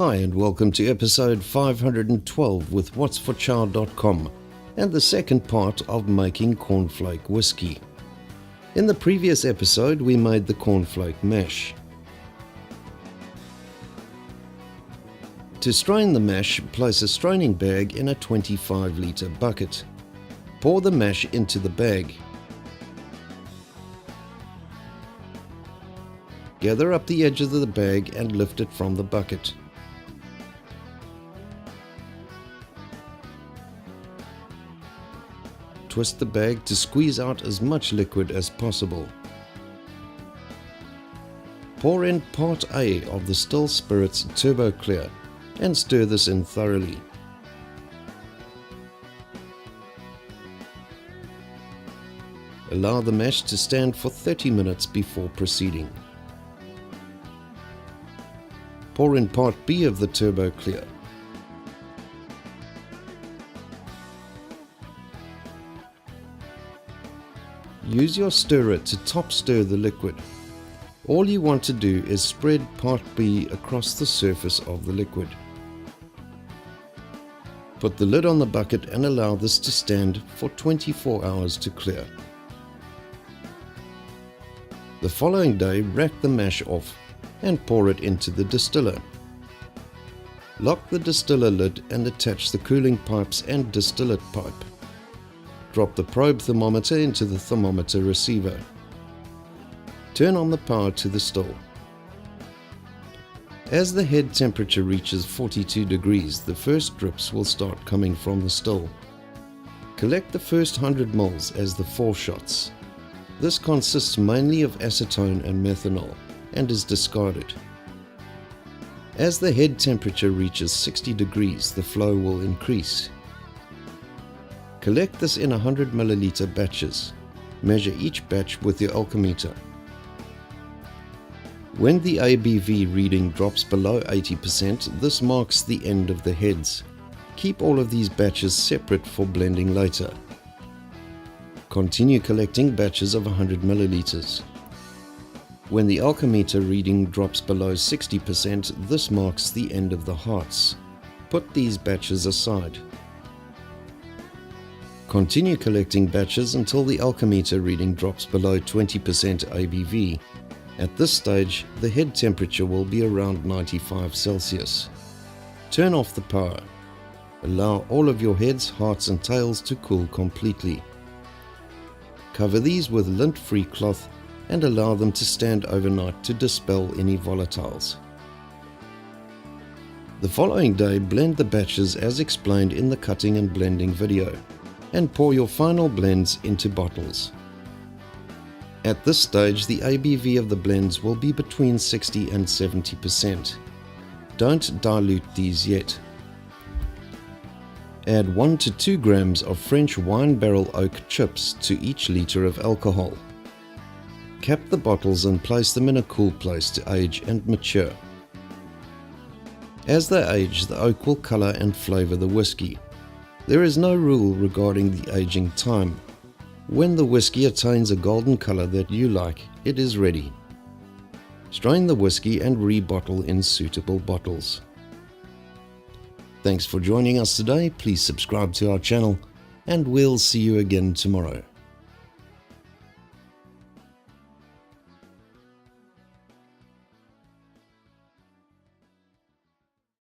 Hi and welcome to episode 512 with whatsforchow.com and the second part of Making Cornflake Whiskey. In the previous episode we made the cornflake mash. To strain the mash, place a straining bag in a 25-litre bucket. Pour the mash into the bag. Gather up the edges of the bag and lift it from the bucket. Twist the bag to squeeze out as much liquid as possible. Pour in part A of the still spirits Turbo Clear and stir this in thoroughly. Allow the mash to stand for 30 minutes before proceeding. Pour in part B of the Turbo Clear. Use your stirrer to top stir the liquid. All you want to do is spread part B across the surface of the liquid. Put the lid on the bucket and allow this to stand for 24 hours to clear. The following day, rack the mash off and pour it into the distiller. Lock the distiller lid and attach the cooling pipes and distillate pipe. Drop the probe thermometer into the thermometer receiver. Turn on the power to the still. As the head temperature reaches 42 degrees, the first drips will start coming from the still. Collect the first 100 ml as the foreshots. This consists mainly of acetone and methanol and is discarded. As the head temperature reaches 60 degrees, the flow will increase. Collect this in 100 milliliter batches. Measure each batch with your alkameter. When the ABV reading drops below 80%, this marks the end of the heads. Keep all of these batches separate for blending later. Continue collecting batches of 100 milliliters. When the alkameter reading drops below 60%, this marks the end of the hearts. Put these batches aside. Continue collecting batches until the alkameter reading drops below 20% ABV. At this stage, the head temperature will be around 95 Celsius. Turn off the power. Allow all of your heads, hearts and tails to cool completely. Cover these with lint-free cloth and allow them to stand overnight to dispel any volatiles. The following day, blend the batches as explained in the cutting and blending video, and pour your final blends into bottles. At this stage, the ABV of the blends will be between 60 and 70%. Don't dilute these yet. Add 1 to 2 grams of French wine barrel oak chips to each liter of alcohol. Cap the bottles and place them in a cool place to age and mature. As they age, the oak will color and flavor the whiskey. There is no rule regarding the aging time. When the whiskey attains a golden color that you like, it is ready. Strain the whiskey and rebottle in suitable bottles. Thanks for joining us today. Please subscribe to our channel and we'll see you again tomorrow.